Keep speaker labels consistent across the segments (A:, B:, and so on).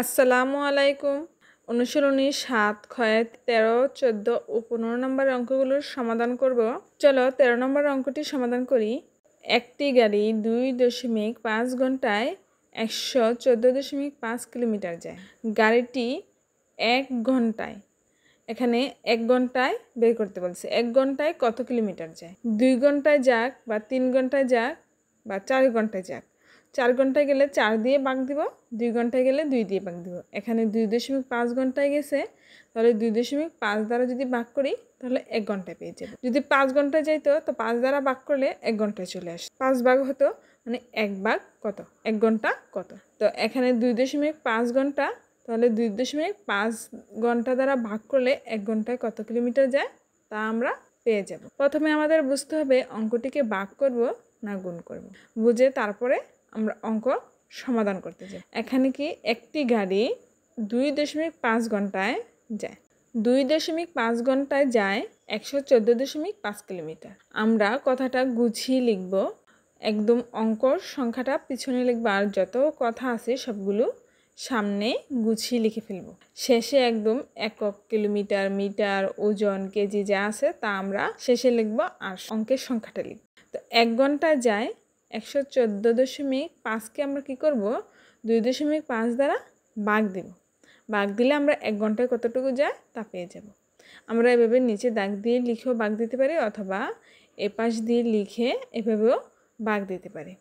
A: আসসালামু আলাইকুম। অনুশীলনী ৭ ক্ষয়ে ১৩, ১৪ ও ১৫ নম্বর অঙ্কগুলোর সমাধান করব। চলো ১৩ নম্বর অঙ্কটি সমাধান করি। একটি গাড়ি ২.৫ ঘন্টায় ১১৪.৫ কিলোমিটার যায়। গাড়িটি ১ ঘন্টায়, এখানে ১ ঘন্টায় বের করতে বলছে। ১ ঘন্টায় কত কিলোমিটার যায়? ২ ঘন্টায় যাক বা ৩ ঘন্টায় যাক বা ৪ ঘন্টায় যাক। ৪ ঘন্টায় গেলে ৪ দিয়ে ভাগ দিব, ২ ঘন্টায় গেলে ২ দিয়ে ভাগ দিব। এখানে ২.৫ ঘন্টায় গেছে, তাহলে ২.৫ দ্বারা যদি ভাগ করি তাহলে ১ ঘন্টায় পেয়ে যাব। যদি ৫ ঘন্টায় যাইতো তো ৫ দ্বারা ভাগ করলে ১ ঘন্টায় চলে আসে। ৫ ভাগ হতো, মানে ১ ভাগ কত? ১ ঘন্টা কত? তো এখানে ২.৫ ঘন্টা, তাহলে ২.৫ ঘন্টা দ্বারা ভাগ করলে ১ ঘন্টায় কত কিলোমিটার যায় তা আমরা পেয়ে যাব। প্রথমে আমাদের বুঝতে হবে অঙ্কটিকে ভাগ করব না গুণ করব। বুঝে তারপরে আমরা অঙ্ক সমাধান করতে যাই। এখানে কি একটি গাড়ি ২.৫ ঘন্টায় যায়। ২.৫ ঘন্টায় যায় ১১৪.৫ কিলোমিটার। আমরা কথাটা গুছিয়ে লিখব। একদম অঙ্কর সংখ্যাটা পিছনে লিখব, আর যত কথা আছে সবগুলো সামনে গুছিয়ে লিখে ফেলব। শেষে একদম একক, কিলোমিটার, মিটার, ওজন, কেজি যা আছে তা আমরা শেষে লিখব, আর অঙ্কের সংখ্যাটা লিখব। তো ১ ঘন্টায় যায় ১১৪.৫কে আমরা কি করব? ২.৫ দ্বারা ভাগ দেব। ভাগ দিলে আমরা ১ ঘন্টায় কতটুকু যায় তা পেয়ে যাব। আমরা এভাবে নিচে দাগ দিয়ে লিখেও ভাগ দিতে পারি, অথবা এপাশ দিয়ে লিখে এভাবেও ভাগ দিতে পারি।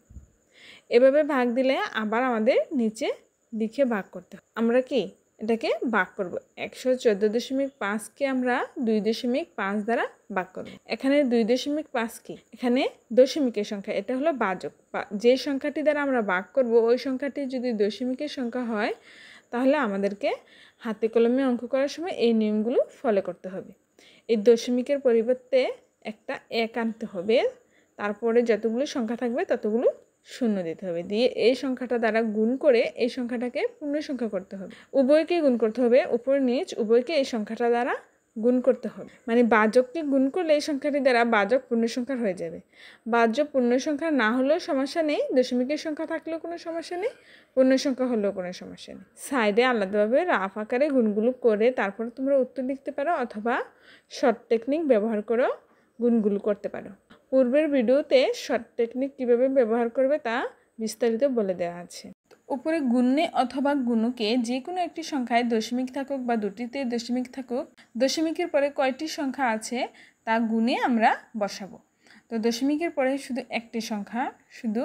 A: এভাবে ভাগ দিলে আবার আমাদের নিচে লিখে ভাগ করতে হবে। আমরা কি এটাকে ভাগ করব। ১১৪.৫কে আমরা ২.৫ দ্বারা ভাগ করব। এখানে ২.৫ কি? এখানে দশমিকের সংখ্যা, এটা হলো ভাজক। যে সংখ্যাটি দ্বারা আমরা ভাগ করব ওই সংখ্যাটি যদি দশমিকের সংখ্যা হয় তাহলে আমাদেরকে হাতে কলমে অঙ্ক করার সময় এই নিয়মগুলো ফলো করতে হবে। এই দশমিকের পরিবর্তে একটা ১ আনতে হবে, তারপরে যতগুলো সংখ্যা থাকবে ততগুলো শূন্য দিতে হবে, দিয়ে এই সংখ্যাটা দ্বারা গুণ করে এই সংখ্যাটাকে পূর্ণ সংখ্যা করতে হবে। উভয়কে গুণ করতে হবে, উপর নিচ উভয়কে এই সংখ্যাটা দ্বারা গুণ করতে হবে। মানে ভাজককে গুণ করলে এই সংখ্যাটি দ্বারা ভাজক পূর্ণ সংখ্যা হয়ে যাবে। ভাজক পূর্ণ সংখ্যা না হলেও সমস্যা নেই, দশমিকের সংখ্যা থাকলেও কোনো সমস্যা নেই, পূর্ণ সংখ্যা হলেও কোনো সমস্যা নেই। সাইডে আলাদাভাবে রাফ আকারে গুণগুলো করে তারপরে তোমরা উত্তর লিখতে পারো, অথবা শর্ট টেকনিক ব্যবহার করেও গুণগুলো করতে পারো। পূর্বের ভিডিওতে শর্ট টেকনিক কীভাবে ব্যবহার করবে তা বিস্তারিত বলে দেওয়া আছে। উপরে গুণে অথবা গুণকে যে কোনো একটি সংখ্যায় দশমিক থাকুক বা দুটিতে দশমিক থাকুক, দশমিকের পরে কয়টি সংখ্যা আছে তা গুণে আমরা বসাবো। তো দশমিকের পরে শুধু একটি সংখ্যা, শুধু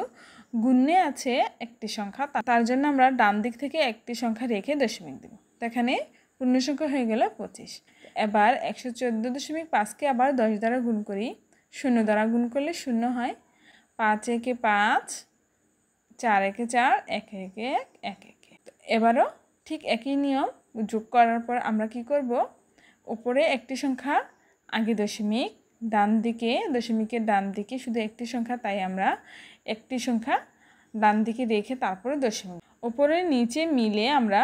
A: গুণে আছে একটি সংখ্যা, তার জন্য আমরা ডান দিক থেকে একটি সংখ্যা রেখে দশমিক দেব। তো এখানে পূর্ণ সংখ্যা হয়ে গেল ২৫। এবার ১১৪.৫কে আবার ১০ দ্বারা গুণ করি। ০ দ্বারা গুণ করলে ০ হয়। ৫ একে ৫, ৪ একে ৪, ১ একে ১, ১ একে। এবারও ঠিক একই নিয়ম যোগ করার পর আমরা কি করব? উপরে একটি সংখ্যা, আগে দশমিক, ডান দিকে দশমিকের ডান দিকে শুধু একটি সংখ্যা, তাই আমরা একটি সংখ্যা ডান দিকে রেখে তারপরে দশমিক। উপরে নিচে মিলে আমরা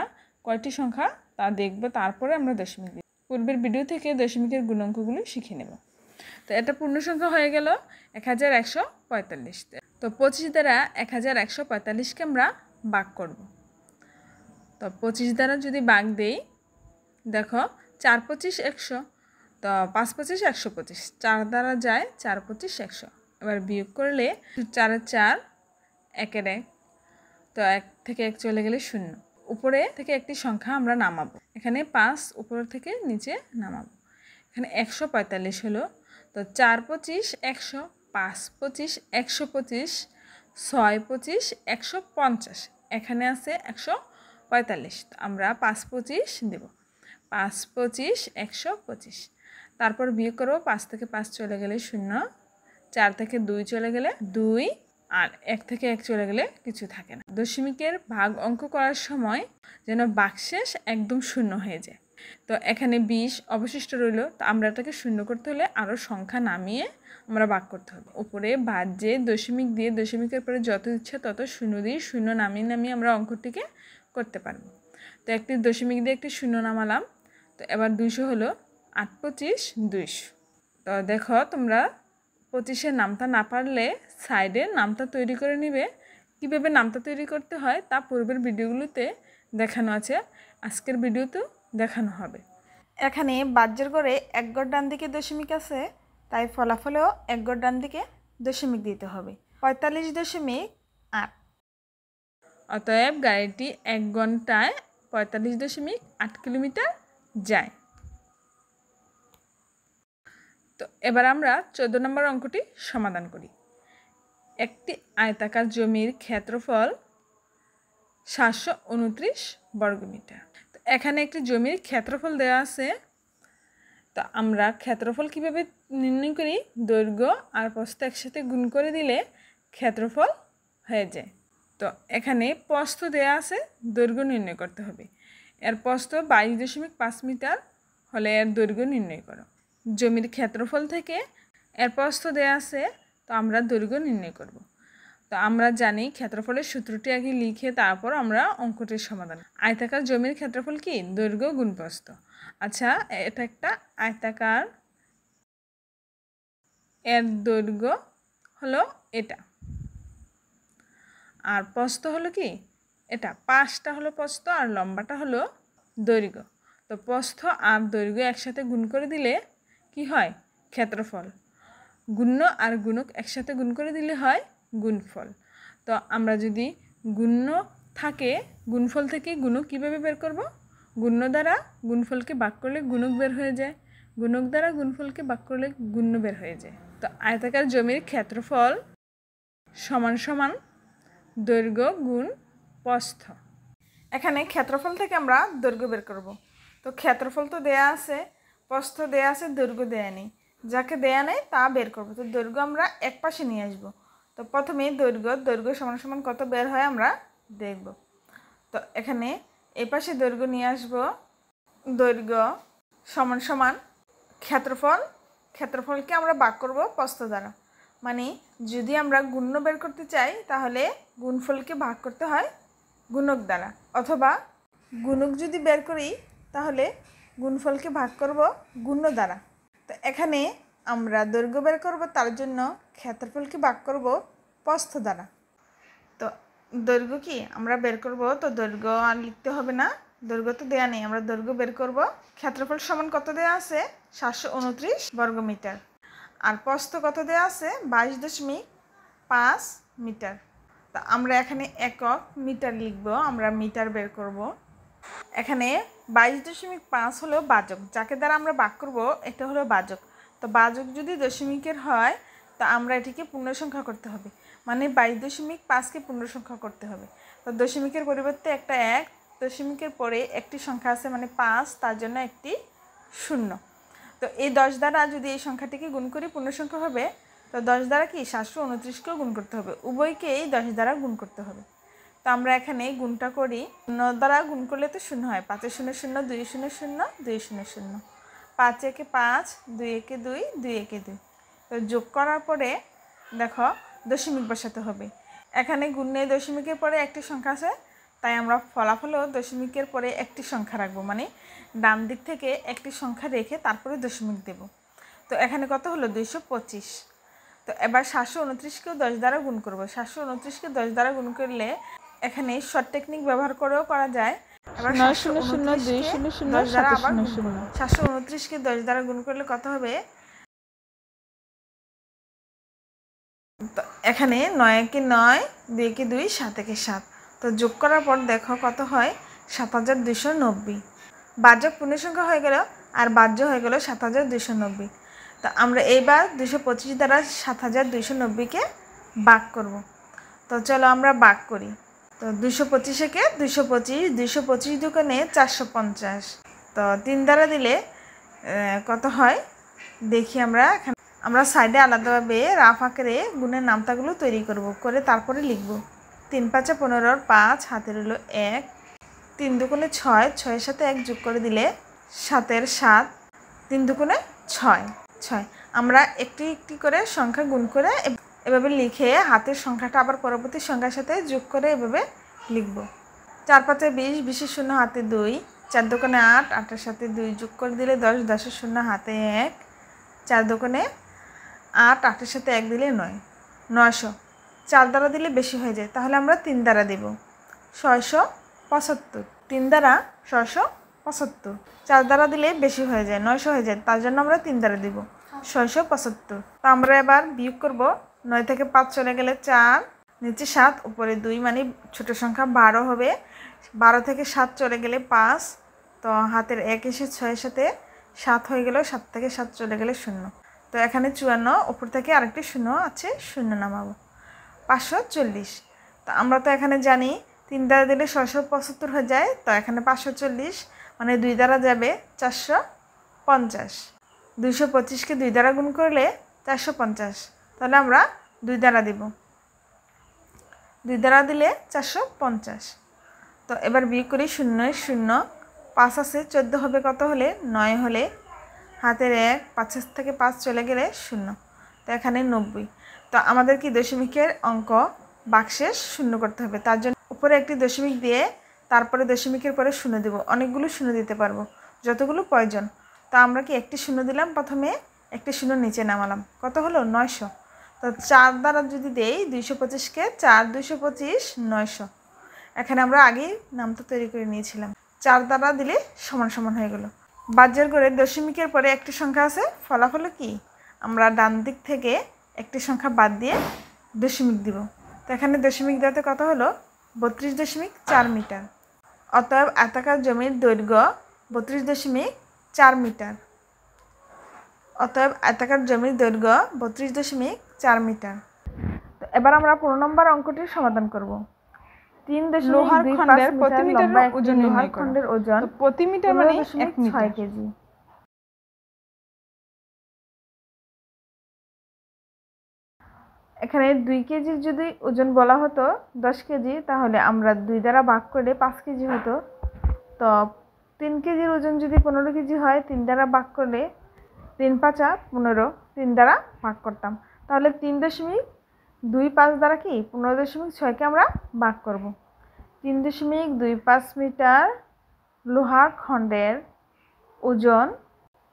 A: কয়টি সংখ্যা তা দেখব, তারপরে আমরা দশমিক দিই। পূর্বের ভিডিও থেকে দশমিকের গুণাঙ্কগুলো শিখে নেব। তো এটা পূর্ণ সংখ্যা হয়ে গেল ১১৪৫। তো ২৫ দ্বারা ১১৪৫কে আমরা ভাগ করব। তো ২৫ দ্বারা যদি ভাগ দেই, দেখো ৪ ২৫ ১০০, তো ৫ ২৫ ১২৫, ৪ দ্বারা যায় ৪ ২৫ ১০০। এবার বিয়োগ করলে ৪ ৪, ১ ১, তো ১ থেকে ১ চলে গেলে ০। উপরে থেকে একটি সংখ্যা আমরা নামাবো, এখানে ৫ উপর থেকে নিচে নামাবো। এখানে ১৪৫ হলো। তো ৪ ২৫ ১০০, ৫ ২৫ ১২৫, ৬ ২৫ ১৫০, এখানে আছে ১৪৫। আমরা ৫ ২৫ দেব। ৫ ২৫ ১২৫, তারপর বিয়োগ করবো। ৫ থেকে ৫ চলে গেলে ০, ৪ থেকে ২ চলে গেলে ২, আর ১ থেকে ১ চলে গেলে কিছু থাকে না। দশমিকের ভাগ অঙ্ক করার সময় যেন ভাগশেষ একদম ০ হয়ে যায়। তো এখানে ২০ অবশিষ্ট রইল, তো আমরা এটাকে ০ করতে হলে আরও সংখ্যা নামিয়ে আমরা ভাগ করতে হবে। উপরে ভাজ্যে দশমিক দিয়ে দশমিকের পরে যত ইচ্ছা তত ০ দিয়ে ০ নামিয়ে নামিয়ে আমরা অঙ্কটিকে করতে পারবো। তো একটি দশমিক দিয়ে একটি ০ নামালাম। তো এবার ২০০ হলো। ৮ ২৫ ২০। তো দেখো তোমরা ২৫-এর নামটা না পারলে সাইডে নামটা তৈরি করে নিবে। কীভাবে নামটা তৈরি করতে হয় তা পূর্বের ভিডিওগুলোতে দেখানো আছে, আজকের ভিডিওতেও দেখানো হবে। এখানে বাহ্যের গড়ে এক গড় ডান দিকে দশমিক আছে, তাই ফলাফলেও এক গড় ডান দিকে দশমিক দিতে হবে 45.8। অতএব গাড়িটি 1 ঘন্টায় 45.8 কিলোমিটার যায়। তো এবার আমরা 14 নম্বর অঙ্কটি সমাধান করি। একটি আয়তাকার জমির ক্ষেত্রফল 729 বর্গমিটার। তো এখানে একটি জমির ক্ষেত্রফল দেওয়া আছে। তো আমরা ক্ষেত্রফল কিভাবে নির্ণয় করি? দৈর্ঘ্য আর প্রস্থ একসাথে গুণ করে দিলে ক্ষেত্রফল হয়ে যায়। তো এখানে প্রস্থ দেওয়া আছে, দৈর্ঘ্য নির্ণয় করতে হবে। এর প্রস্থ 22.5 মিটার হলে এর দৈর্ঘ্য নির্ণয় করো। জমির ক্ষেত্রফল থেকে এর প্রস্থ দেওয়া আছে, তো আমরা দৈর্ঘ্য নির্ণয় করব। তো আমরা জানি ক্ষেত্রফলের সূত্রটি আগে লিখে তারপর আমরা অঙ্কটির সমাধান। আয়তাকার জমির ক্ষেত্রফল কি? দৈর্ঘ্য গুণ প্রস্থ। আচ্ছা, এটা একটা আয়তাকার, এর দৈর্ঘ্য হলো এটা, আর প্রস্থ হলো কি এটা, 5টা হলো প্রস্থ আর লম্বাটা হলো দৈর্ঘ্য। তো প্রস্থ আর দৈর্ঘ্য একসাথে গুণ করে দিলে কি হয়? ক্ষেত্রফল। গুণ্য আর গুণক একসাথে গুণ করে দিলে হয় গুণফল। তো আমরা যদি গুণ্য থাকে, গুণফল থেকে গুণক কীভাবে বের করব? গুণ্য দ্বারা গুণফলকে ভাগ করলে গুণক বের হয়ে যায়, গুণক দ্বারা গুণফলকে ভাগ করলে গুণ্য বের হয়ে যায়। তো আয়তাকার জমির ক্ষেত্রফল সমান সমান দৈর্ঘ্য গুণ প্রস্থ। এখানে ক্ষেত্রফল থেকে আমরা দৈর্ঘ্য বের করব। তো ক্ষেত্রফল তো দেয়া আছে, প্রস্থ দেয়া আছে, দৈর্ঘ্য দেয়া নেই। যাকে দেয়া নেই তা বের করব। তো দৈর্ঘ্য আমরা এক পাশে নিয়ে আসব। তো প্রথমে দৈর্ঘ্য সমান সমান কত বের হয় আমরা দেখব। তো এখানে এই পাশে দৈর্ঘ্য নিয়ে আসব। দৈর্ঘ্য সমান সমান ক্ষেত্রফলকে আমরা ভাগ করব প্রস্থ দ্বারা। মানে যদি আমরা গুণ্য বের করতে চাই তাহলে গুণফলকে ভাগ করতে হয় গুণক দ্বারা, অথবা গুণক যদি বের করি তাহলে গুণফলকে ভাগ করব গুণ্য দ্বারা। তো এখানে আমরা দৈর্ঘ্য বের করব, তার জন্য ক্ষেত্রফলকে ভাগ করব প্রস্থ দ্বারা। তো দৈর্ঘ্য কি আমরা বের করব, তো দৈর্ঘ্য আর লিখতে হবে না, দৈর্ঘ্য তো দেয়া নেই, আমরা দৈর্ঘ্য বের করব। ক্ষেত্রফল সমান কত দেয়া আছে? 729 বর্গমিটার। আর প্রস্থ কত দেয়া আছে? 22.5 মিটার। তা আমরা এখানে একক মিটার লিখব, আমরা মিটার বের করব। এখানে 22.5 হলো বাচক, যাকে দ্বারা আমরা ভাগ করব এটা হলো বাচক। তো বাচক যদি দশমিকের হয় তো আমরা এটিকে পূর্ণ সংখ্যা করতে হবে, মানে 22.5কে পূর্ণ সংখ্যা করতে হবে। তো দশমিকের পরিবর্তে একটা 1, দশমিকের পরে একটি সংখ্যা আছে মানে 5, তার জন্য একটি 0। তো এই 10 দ্বারা যদি এই সংখ্যাটিকে গুণ করি পূর্ণ সংখ্যা হবে। তো 10 দ্বারা কি 729কেও গুণ করতে হবে, উভয়কেই 10 দ্বারা গুণ করতে হবে। তো আমরা এখানে গুণটা করি, 9 দ্বারা গুণ করলে তো 0 হয়, 5 0 0 2 0 0 2 0 0, 5 1 5, 2 1 2, 2 1 2। তো যোগ করার পরে দেখো দশমিক বসাতে হবে। এখানে গুণে দশমিকের পরে একটি সংখ্যা আছে, তাই আমরা ফলাফলেও দশমিকের পরে একটি সংখ্যা রাখবো, মানে ডান দিক থেকে একটি সংখ্যা রেখে তারপরে দশমিক দেব। তো এখানে কত হলো? 225। তো এবার 729কেও 10 দ্বারা গুণ করব। 729কে 10 দ্বারা গুণ করলে এখানে শর্ট টেকনিক ব্যবহার করেও করা যায়। এবার 729কে 10 দ্বারা গুণ করলে কত হবে? তো এখানে 9 একে 9, 2 একে 2, 7 একে 7। তো যোগ করার পর দেখো কত হয়? 7290। বাহ্যক পূর্ণ সংখ্যা হয়ে গেল আর বাহ্য হয়ে গেল 7290। তো আমরা এইবার 225 দ্বারা 7290কে ভাগ করব। তো চলো আমরা ভাগ করি। তো 225কে 225, 225 দুগুণে 450। তো 3 দ্বারা দিলে কত হয় দেখি আমরা। আমরা সাইডে আলাদাভাবে রাফ আকারে গুণের নামতাগুলো তৈরি করব, করে তারপরে লিখব। 3 5 15, 5 হাতের হলো 1, 3 দুগুণে 6, 6-এর সাথে 1 যোগ করে দিলে 7-এর 7, 3 দুগুণে 6, 6। আমরা একটি একটি করে সংখ্যা গুণ করে এভাবে লিখে হাতের সংখ্যাটা আবার পরবর্তী সংখ্যার সাথে যোগ করে এভাবে লিখব। 4 5 20, 20-এর 0 হাতে 2, 4 দুগুণে 8, 8-এর সাথে 2 যোগ করে দিলে 10, 10-এর 0 হাতে 1, 4 দুগুণে 8, 8-এর সাথে 1 দিলে 9, 900। 4 দ্বারা দিলে বেশি হয়ে যায়, তাহলে আমরা 3 দ্বারা দেব, 675। 3 দ্বারা 675, 4 দ্বারা দিলে বেশি হয়ে যায়, 900 হয়ে যায়, তার জন্য আমরা 3 দ্বারা দিব 675। তো আমরা এবার বিয়োগ করব। 9 থেকে 5 চলে গেলে 4, নিচে 7, উপরে 2, মানে ছোট সংখ্যা 12 হবে। 12 থেকে 7 চলে গেলে 5, তো হাতের 1 এসে 6-এর সাথে 7 হয়ে গেল, 7 থেকে 7 চলে গেলে 0। তো এখানে 54, উপর থেকে আরেকটি 0 আছে, 0 নামাবো। 540। তো আমরা তো এখানে জানি 3 দ্বারা দিলে 675 হয়ে যায়, তো এখানে 540 মানে 2 দ্বারা যাবে 450। 225কে 2 দ্বারা গুণ করলে 450, তাহলে আমরা 2 দ্বারা দিব। 2 দ্বারা দিলে 450। তো এবার বিয়োগ করি। 0 0, 5 আছে, 14 হবে কত হলে? 9 হলে। হাতের 1, 5 থেকে 5 চলে গেলে 0, তো এখানে 90। তো আমাদের কি দশমিকের অঙ্ক বাক্সে 0 করতে হবে, তার জন্য উপরে একটি দশমিক দিয়ে তারপরে দশমিকের পরে 0 দেব। অনেকগুলো 0 দিতে পারবো, যতগুলো প্রয়োজন। তো আমরা কি একটি 0 দিলাম, প্রথমে একটি 0 নিচে নামালাম, কত হলো? 900। তো 4 দ্বারা যদি দেই 225কে 4, 225, 900। এখানে আমরা আগেই নামটা তৈরি করে নিয়েছিলাম। 4 দ্বারা দিলে সমান সমান হয়ে গেল। বাজ্যের ঘরে দশমিকের পরে একটি সংখ্যা আছে, ফলাফল কি? আমরা ডান দিক থেকে একটি সংখ্যা বাদ দিয়ে দশমিক দিব। তো এখানে দশমিক দেওয়াতে কত হলো? 32.4 মিটার। অতএব আয়তাকার জমির দৈর্ঘ্য 32.4 মিটার। অতএব আয়তাকার জমির দৈর্ঘ্য 32.4 মিটার। তো এবার আমরা 15 নম্বর অঙ্কটির সমাধান করব। 3.25
B: লোহার খণ্ডের প্রতি
A: মিটার
B: মিটারের ওজন
A: লোহার
B: নির্ণয় করো।
A: খণ্ডের ওজন
B: তো প্রতি মিটার মানে 1 মিটার।
A: 6 কেজি। এখানে 2 কেজির যদি ওজন বলা হতো 10 কেজি, তাহলে আমরা 2 দ্বারা ভাগ করলে 5 কেজি হতো। তো 3 কেজির ওজন যদি 15 কেজি হয়, 3 দ্বারা ভাগ করলে 3 5 15, 3 দ্বারা ভাগ করতাম। তাহলে 3.25 দ্বারা কি 15.6কে আমরা ভাগ করব। 3.25 মিটার লোহা খণ্ডের ওজন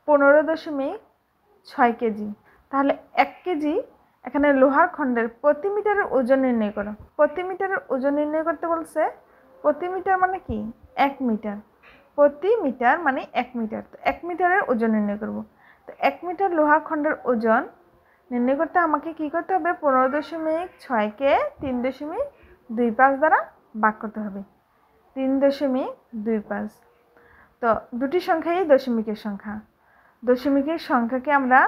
A: 15.6 কেজি। তাহলে 1 কেজি, এখানে লোহার খণ্ডের প্রতি মিটারের ওজন নির্ণয় করো। প্রতি মিটারের ওজন নির্ণয় করতে বলছে। প্রতি মিটার মানে কি? 1 মিটার। প্রতি মিটার মানে 1 মিটার। তো 1 মিটারের ওজন নির্ণয় করব। তো 1 মিটার লোহা খণ্ডের ওজন নির্ণয় করতে আমাকে কি করতে হবে? 15.6কে 3.25 দ্বারা ভাগ করতে হবে। 3.25। তো দুটি সংখ্যাই দশমিকের সংখ্যা। দশমিকের সংখ্যাকে আমরা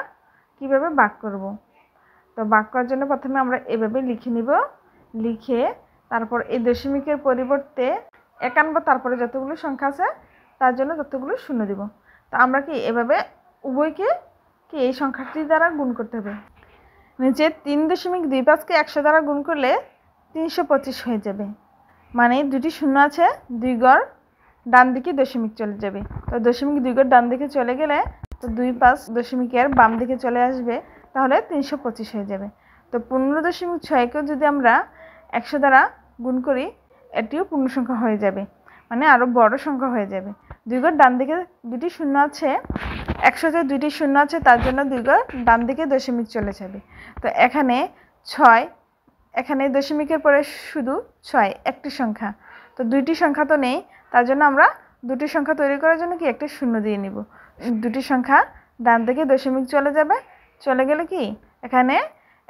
A: কিভাবে ভাগ করব? তো ভাগ করার জন্য প্রথমে আমরা এভাবে লিখে নিব। লিখে তারপর এই দশমিকের পরিবর্তে 1 আনবো, তারপরে যতগুলো সংখ্যা আছে তার জন্য ততগুলো 0 দিব। তো আমরা কি এভাবে উভয়কে কি এই সংখ্যাটি দ্বারা গুণ করতে হবে। নিচে 3.25কে 100 দ্বারা গুণ করলে 325 হয়ে যাবে। মানে দুটি 0 আছে, 2 ঘর ডান দিকে দশমিক চলে যাবে। তো দশমিক 2 ঘর ডান দিকে চলে গেলে তো 25 দশমিকের বাম দিকে চলে আসবে, তাহলে 325 হয়ে যাবে। তো 15.6কেও যদি আমরা 100 দ্বারা গুণ করি, এটিও পূর্ণ সংখ্যা হয়ে যাবে, মানে আরও বড় সংখ্যা হয়ে যাবে। 2 ঘর ডান দিকে দুটি 0 আছে, 100তে দুইটি 0 আছে, তার জন্য 2 ঘর ডান দিকে দশমিক চলে যাবে। তো এখানে 6, এখানে দশমিকের পরে শুধু 6 একটি সংখ্যা। তো দুইটি সংখ্যা তো নেই, তার জন্য আমরা দুটি সংখ্যা তৈরি করার জন্য কি একটা 0 দিয়ে নিব। দুটি সংখ্যা ডান দিকে দশমিক চলে যাবে, চলে গেলে কি এখানে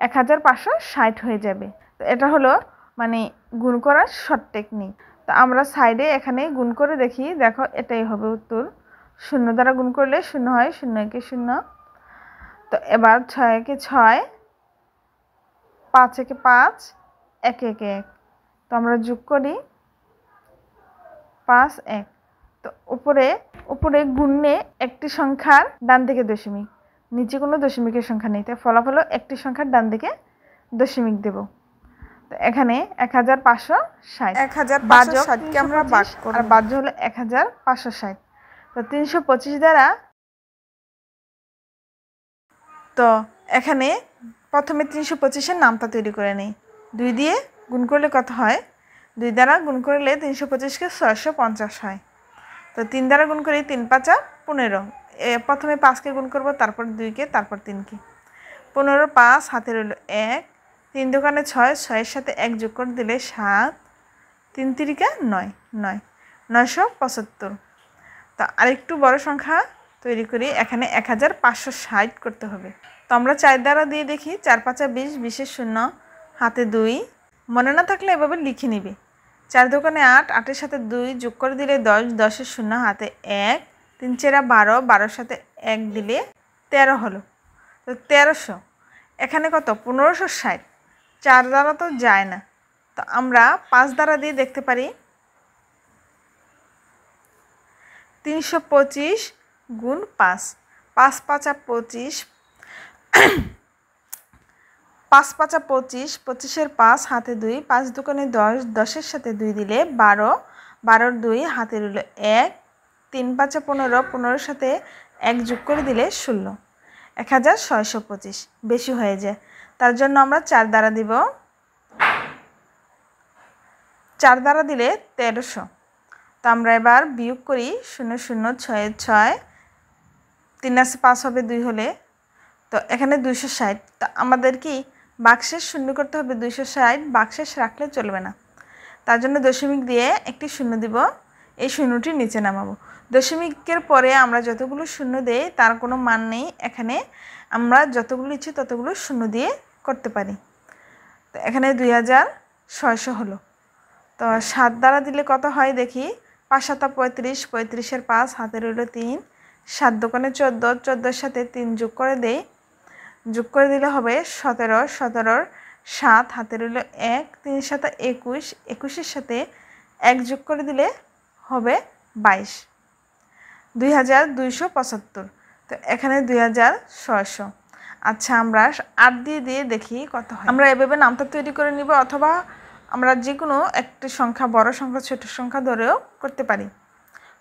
A: 1560 হয়ে যাবে। তো এটা হলো মানে গুণ করার শর্ট টেকনিক। তো আমরা সাইডে এখানে গুণ করে দেখি, দেখো এটাই হবে উত্তর। 0 দ্বারা গুণ করলে 0 হয়, 0 একে 0। তো এবার 6 একে 6, 5 একে 5, 1 একে 1। তো আমরা যোগ করি 5 1। তো উপরে গুণে একটি সংখ্যার ডান দিকে দশমিক, নিচে কোনো দশমিকের সংখ্যা নেই, তাই ফলাফল একটি সংখ্যার ডান দিকে দশমিক দেব। তো এখানে 1560, 1560কে আমরা ভাগ করব, আর বাজ্য হলো 1560। তো 325 দ্বারা, তো এখানে প্রথমে 325-এর নামটা তৈরি করে নেই। 2 দিয়ে গুণ করলে কত হয়? 2 দ্বারা গুণ করলে 325কে 650 হয়। তো 3 দ্বারা গুণ করি 3 5 15। প্রথমে 5কে গুণ করব, তারপর 2কে, তারপর 3কে। 15 5 হাতে রইল 1, 3 দোকানে 6, 6-এর সাথে 1 যোগ করে দিলে 7, 3 3 9 9। 975। তো আরেকটু বড় সংখ্যা তৈরি করি, এখানে 1560 করতে হবে। তো আমরা 4 দ্বারা দিয়ে দেখি, 4 5 20, 20 শূন্য, হাতে 2। মনে না থাকলে এভাবে লিখে নিবি। 4 দোকানে 8, 8-এর সাথে 2 যোগ করে দিলে 10, 10-এর শূন্য, হাতে 1, 3 4 12, 12-এর সাথে 1 দিলে 13 হলো। তো 1300, এখানে কত? 1560। 4 দ্বারা তো যায় না, তো আমরা 5 দ্বারা দিয়ে দেখতে পারি। 325 গুণ 5, 5 5 25, 5 5 25, 25-এর 5, হাতে 2, 5 দোকানে 10, 10-এর সাথে 2 দিলে 12, 12-এর 2, হাতে রইল 1, 3 5 15, 15-এর সাথে 1 যোগ করে দিলে 16, 1625 বেশি হয়ে যায়। তার জন্য আমরা 4 দ্বারা দিব। 4 দ্বারা দিলে 1300। তো আমরা এবার বিয়োগ করি, 0 0 6 6, 3 আছে 5 হবে 2 হলে, তো এখানে 260। তো আমাদের কি বাক্সের শূন্য করতে হবে 260, বাক্সেস রাখলে চলবে না। তার জন্য দশমিক দিয়ে একটি শূন্য দিব, এই শূন্যটি নিচে নামাবো। দশমিকের পরে আমরা যতগুলো শূন্য দেই তার কোনো মান নেই, এখানে আমরা যতগুলো ইচ্ছে ততগুলো শূন্য দিয়ে করতে পারি। তো এখানে 2600 হলো। তো 7 দ্বারা দিলে কত হয় দেখি, 5 7 35, 35-এর 5, হাতে রইল 3, 7 দোকানে 14, 14-এর সাথে 3 যোগ করে দেই, যোগ করে দিলে হবে 17, 17-এর 7, হাতে রইল 1, 3 7 21, 21-এর সাথে 1 যোগ করে দিলে হবে 22, 2275। তো এখানে 2600। আচ্ছা, আমরা 8 দিয়ে দিয়ে দেখি কত হয়। আমরা এভাবে নামটা তৈরি করে নিব, অথবা আমরা যে কোনো একটি সংখ্যা, বড় সংখ্যা ছোট সংখ্যা ধরেও করতে পারি।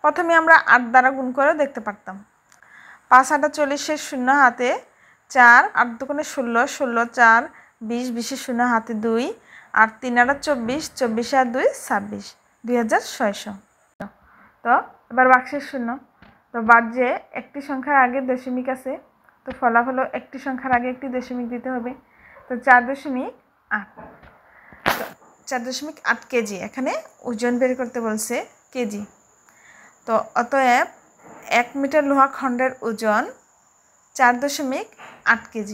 A: প্রথমে আমরা 8 দ্বারা গুণ করেও দেখতে পারতাম। 5 8 40-এর শূন্য, হাতে 4, 8 দোকানে 16, 16 4, 20, 20-এর শূন্য, হাতে 2, আর 3 8 24, 24 আর 2 26, 2600। তো এবার বাক্সের শূন্য। তো বাক্সে একটি সংখ্যার আগে দশমিক আছে, তো ফলাফল একটি সংখ্যার আগে একটি দশমিক দিতে হবে। তো 4.8, তো 4.8 কেজি। এখানে ওজন বের করতে বলছে কেজি। তো অতএব 1 মিটার লোহা খণ্ডের ওজন 4.8 কেজি।